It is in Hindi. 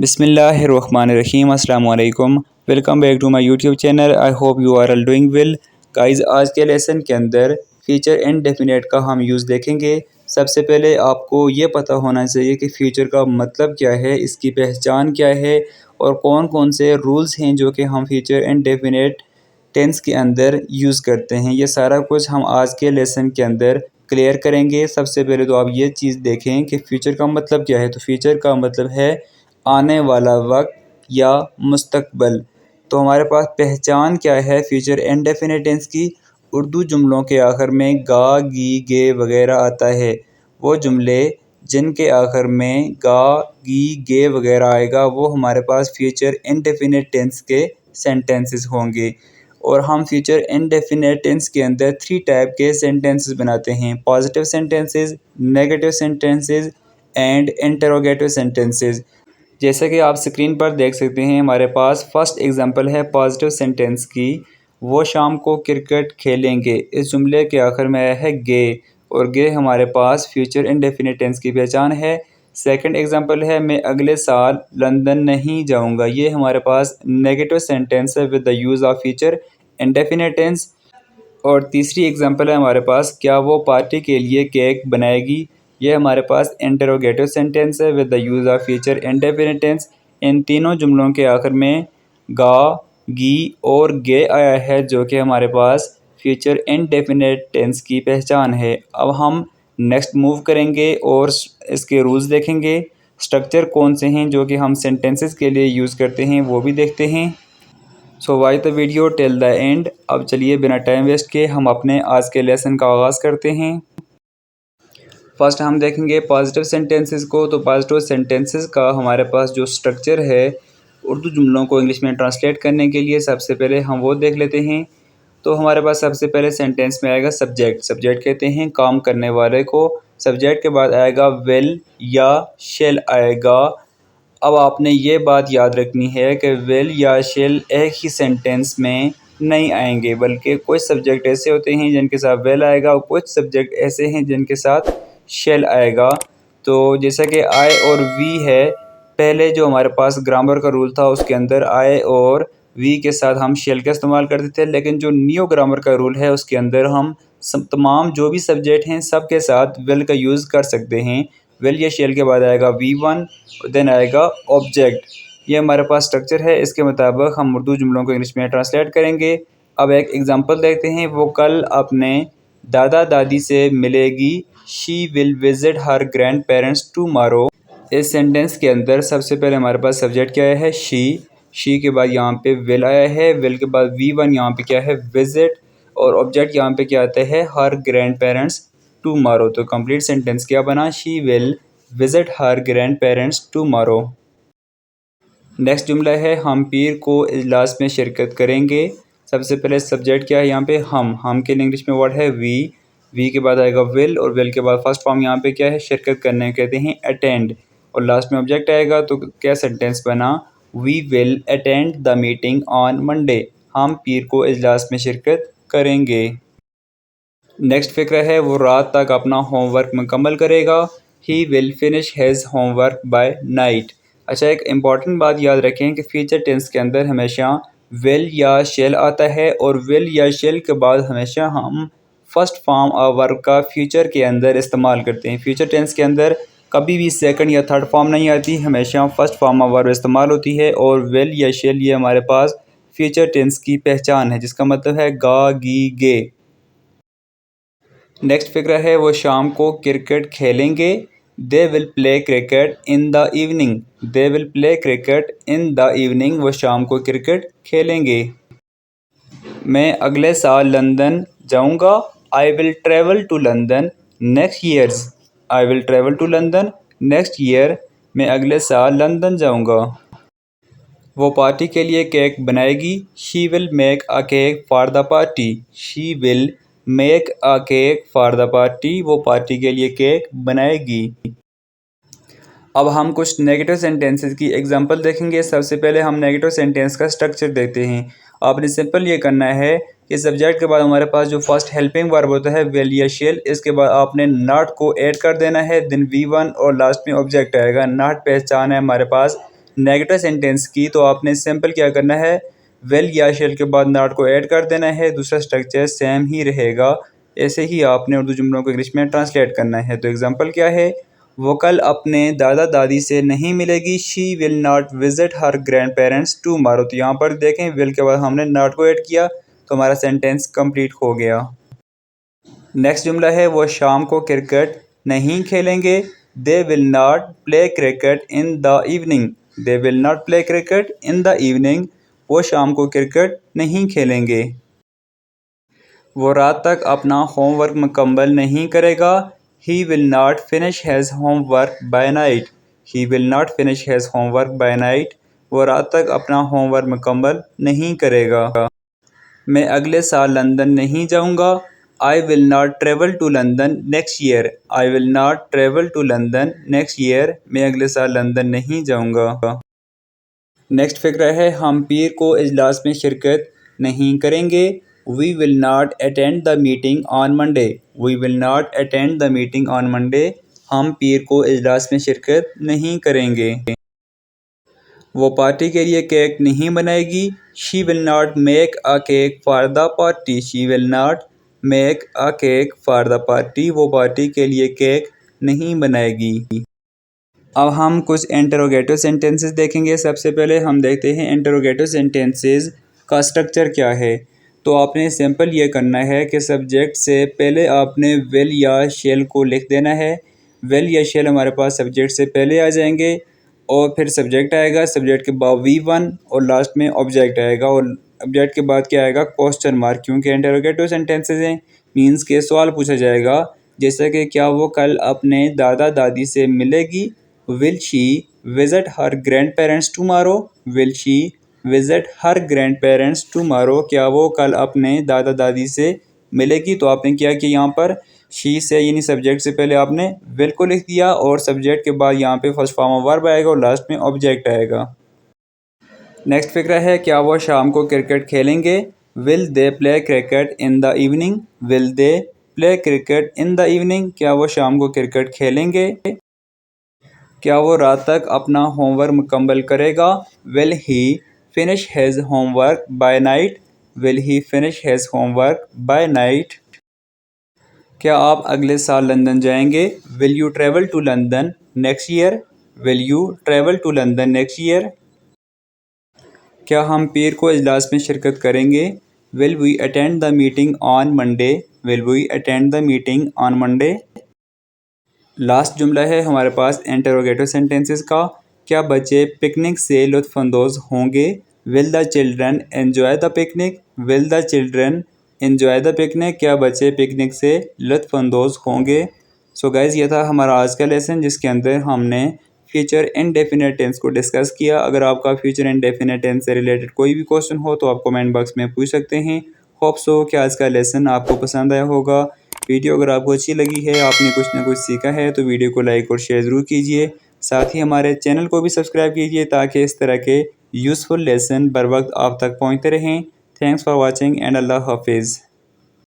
बिस्मिल्लाहिर्रहमानिर्रहीम अस्सलाम वालेकुम। Welcome back to my YouTube channel. I hope you are all doing well. Guys, आज के लेसन के अंदर फ्यूचर इंडेफिनिट का हम यूज़ देखेंगे। सबसे पहले आपको ये पता होना चाहिए कि फ्यूचर का मतलब क्या है, इसकी पहचान क्या है और कौन कौन से रूल्स हैं जो कि हम फ्यूचर इंडेफिनिट टेंस के अंदर यूज़ करते हैं। ये सारा कुछ हम आज के लेसन के अंदर क्लियर करेंगे। सबसे पहले तो आप ये चीज़ देखें कि फ़्यूचर का मतलब क्या है। तो फ्यूचर का मतलब है आने वाला वक्त या मुस्तकबिल। तो हमारे पास पहचान क्या है फ्यूचर इंडेफिनिट टेंस की। उर्दू जुमलों के आखिर में गा, गी, गे वगैरह आता है। वो जुमले जिनके आखिर में गा, गी, गे वगैरह आएगा वो हमारे पास फ्यूचर इंडेफिनिट टेंस के सेंटेंसेस होंगे। और हम फ्यूचर इंडेफिनिट टेंस के अंदर 3 टाइप के सेंटेंसेस बनाते हैं: positive sentences, negative sentences and interrogative sentences. जैसे कि आप स्क्रीन पर देख सकते हैं, हमारे पास फर्स्ट एग्जांपल है पॉजिटिव सेंटेंस की। वो शाम को क्रिकेट खेलेंगे। इस जुमले के आखिर में आया है गे, और गे हमारे पास फ्यूचर इंडेफिनिट टेंस की पहचान है। सेकंड एग्जांपल है मैं अगले साल लंदन नहीं जाऊंगा। ये हमारे पास नेगेटिव सेंटेंस है with the use of future indefinite tense. और तीसरी एग्जांपल है हमारे पास क्या वो पार्टी के लिए केक बनाएगी। ये हमारे पास इंटरोगेटिव सेंटेंस है with the use of future indefinite tense. इन तीनों जुमलों के आखिर में गा, गी और गे आया है जो कि हमारे पास फ्यूचर इंडेफिनिट टेंस की पहचान है। अब हम नेक्स्ट मूव करेंगे और इसके रूल्स देखेंगे। स्ट्रक्चर कौन से हैं जो कि हम सेंटेंसेस के लिए यूज़ करते हैं वो भी देखते हैं। So watch the video till the end. अब चलिए बिना टाइम वेस्ट किए हम अपने आज के लेसन का आगाज़ करते हैं। फर्स्ट हम देखेंगे पॉजिटिव सेंटेंसेस को। तो पॉजिटिव सेंटेंसेस का हमारे पास जो स्ट्रक्चर है उर्दू जुमलों को इंग्लिश में ट्रांसलेट करने के लिए, सबसे पहले हम वो देख लेते हैं। तो हमारे पास सबसे पहले सेंटेंस में आएगा सब्जेक्ट। सब्जेक्ट कहते हैं काम करने वाले को। सब्जेक्ट के बाद आएगा विल या शेल आएगा। अब आपने ये बात याद रखनी है कि विल या शेल एक ही सेंटेंस में नहीं आएंगे, बल्कि कुछ सब्जेक्ट ऐसे होते हैं जिनके साथ विल आएगा और कुछ सब्जेक्ट ऐसे हैं जिनके साथ शेल आएगा। तो जैसा कि आई और वी है, पहले जो हमारे पास ग्रामर का रूल था उसके अंदर आई और वी के साथ हम शेल का इस्तेमाल करते थे, लेकिन जो न्यू ग्रामर का रूल है उसके अंदर हम तमाम जो भी सब्जेक्ट हैं सब के साथ विल का यूज़ कर सकते हैं। विल या शेल के बाद आएगा V1, देन आएगा ऑब्जेक्ट। ये हमारे पास स्ट्रक्चर है। इसके मुताबिक हम उर्दू जुमलों को इंग्लिश में ट्रांसलेट करेंगे। अब एक एग्जांपल देखते हैं। वो कल अपने दादा दादी से मिलेगी। She will visit her grand parents tomorrow. इस सेंटेंस के अंदर सबसे पहले हमारे पास सब्जेक्ट क्या है, शी के बाद यहाँ पे विल आया है। विल के बाद V1 यहाँ पे क्या है, विजिट, और ऑब्जेक्ट यहाँ पे क्या आता है, हर ग्रैंड पेरेंट्स टुमारो। तो कंप्लीट सेंटेंस क्या बना, she will visit her grand parents tomorrow. Next जुमला है हम पीर को इजलास में शिरकत करेंगे। सबसे पहले सब्जेक्ट क्या है यहाँ पे, हम के लिए इंग्लिश में वर्ड है वी के बाद आएगा विल, और विल के बाद फर्स्ट फॉर्म यहाँ पे क्या है, शिरकत करने कहते हैं अटेंड, और लास्ट में ऑब्जेक्ट आएगा। तो क्या सेंटेंस बना, we will attend the meeting on Monday. हम पीर को इजलास में शिरकत करेंगे। नेक्स्ट फिक्र है वो रात तक अपना होमवर्क मुकम्मल करेगा। He will finish his homework by night. अच्छा, एक इम्पॉर्टेंट बात याद रखें कि फ्यूचर टेंस के अंदर हमेशा विल या शेल आता है, और विल या शेल के बाद हमेशा हम फर्स्ट फॉर्म ऑफ वर्ब का फ्यूचर के अंदर इस्तेमाल करते हैं। फ्यूचर टेंस के अंदर कभी भी सेकंड या थर्ड फॉर्म नहीं आती, हमेशा फर्स्ट फॉर्म ऑफ वर्ब इस्तेमाल होती है। और विल या शेल ये हमारे पास फ्यूचर टेंस की पहचान है, जिसका मतलब है गा, गी, गे। नेक्स्ट फिक्र है वो शाम को क्रिकेट खेलेंगे। They will play cricket in the evening. They will play cricket in the evening. वो शाम को क्रिकेट खेलेंगे। मैं अगले साल लंदन जाऊंगा। I will travel to London next years. I will travel to London next year. मैं अगले साल लंदन जाऊंगा। वो पार्टी के लिए केक बनाएगी। She will make a cake for the party. She will make a cake for the party. वो पार्टी के लिए केक बनाएगी। अब हम कुछ नेगेटिव सेंटेंसेस की एग्जांपल देखेंगे। सबसे पहले हम नेगेटिव सेंटेंस का स्ट्रक्चर देखते हैं। आपने सिंपल ये करना है कि सब्जेक्ट के बाद हमारे पास जो फर्स्ट हेल्पिंग वर्ब होता है विल या शेल, इसके बाद आपने नॉट को ऐड कर देना है, देन V1 और लास्ट में ऑब्जेक्ट आएगा। नॉट पहचान है हमारे पास नेगेटिव सेंटेंस की, तो आपने सिंपल क्या करना है, विल या शेल के बाद नॉट को ऐड कर देना है, दूसरा स्ट्रक्चर सेम ही रहेगा। ऐसे ही आपने उर्दू जुमलों को इंग्लिश में ट्रांसलेट करना है। तो एग्जांपल क्या है, वो कल अपने दादा दादी से नहीं मिलेगी, she will not visit her grand parents tomorrow. तो यहाँ पर देखें विल के बाद हमने नॉट को ऐड किया तो हमारा सेंटेंस कंप्लीट हो गया। नेक्स्ट जुमला है, वो शाम को क्रिकेट नहीं खेलेंगे, they will not play cricket in the evening. They will not play cricket in the evening, वो शाम को क्रिकेट नहीं खेलेंगे। वो रात तक अपना होमवर्क मुकम्मल नहीं करेगा, he will not finish has homework by night. He will not finish has homework by night, वो रात तक अपना होमवर्क मुकम्मल नहीं करेगा। मैं अगले साल लंदन नहीं जाऊंगा, I will not travel to London next year. I will not travel to London next year, मैं अगले साल लंदन नहीं जाऊंगा। नेक्स्ट फिक्र है, हम पीर को इजलास में शिरकत नहीं करेंगे, we will not attend the meeting on Monday. We will not attend the meeting on Monday, हम पीर को इजलास में शिरकत नहीं करेंगे। वो पार्टी के लिए केक नहीं बनाएगी, she will not make a cake for the party. She will not make a cake for the party, वो पार्टी के लिए केक नहीं बनाएगी। अब हम कुछ इंटरोगेटिव सेंटेंसेस देखेंगे। सबसे पहले हम देखते हैं इंटरोगेटिव सेंटेंसेस का स्ट्रक्चर क्या है। तो आपने सिंपल ये करना है कि सब्जेक्ट से पहले आपने विल या शेल को लिख देना है। विल या शेल हमारे पास सब्जेक्ट से पहले आ जाएंगे और फिर सब्जेक्ट आएगा, सब्जेक्ट के बाद V1 और लास्ट में ऑब्जेक्ट आएगा और ऑब्जेक्ट के बाद क्या आएगा, क्वेश्चन मार्क, क्योंकि इंटरोगेटिव सेंटेंसेस हैं, मीन्स के सवाल पूछा जाएगा। जैसे कि क्या वो कल अपने दादा दादी से मिलेगी, will she visit her grand parents tomorrow. Will she visit her grand parents tomorrow, क्या वो कल अपने दादा दादी से मिलेगी। तो आपने क्या किया, यहाँ पर शी से यानी सब्जेक्ट से पहले आपने विल को लिख दिया और सब्जेक्ट के बाद यहाँ पे फर्स्ट फॉर्म ऑफ वर्ब आएगा और लास्ट में ऑब्जेक्ट आएगा। नेक्स्ट फिक्र है, क्या वो शाम को क्रिकेट खेलेंगे, will they play cricket in the evening. Will they play cricket in the evening, क्या वो शाम को क्रिकेट खेलेंगे। क्या वो रात तक अपना होमवर्क मुकम्मल करेगा, will he finish his homework by night. Will he finish his homework by night. क्या आप अगले साल लंदन जाएंगे, will you travel to London next year. Will you travel to London next year. क्या हम पीर को इजलास में शिरकत करेंगे, will we attend the meeting on Monday. Will we attend the meeting on Monday. Last जुमला है हमारे पास इंटरोगेटिव सेंटेंसेस का, क्या बच्चे पिकनिक से लुत्फ़अंदोज़ होंगे, will the children enjoy the picnic. Will the children enjoy the picnic, क्या बच्चे पिकनिक से लुत्फ़अंदोज़ होंगे। सो गाइज़, ये था हमारा आज का लेसन जिसके अंदर हमने फ्यूचर इंडेफिनिट टेंस को डिस्कस किया। अगर आपका फ्यूचर इंडेफिनिट टेंस से रिलेटेड कोई भी क्वेश्चन हो तो आप कमेंट बॉक्स में पूछ सकते हैं। होप सो कि आज का लेसन आपको पसंद आया होगा। वीडियो अगर आपको अच्छी लगी है, आपने कुछ ना कुछ सीखा है, तो वीडियो को लाइक और शेयर ज़रूर कीजिए। साथ ही हमारे चैनल को भी सब्सक्राइब कीजिए ताकि इस तरह के यूज़फुल लेसन बर वक्त आप तक पहुँचते रहें। थैंक्स फॉर वॉचिंग एंड अल्लाह हाफिज़।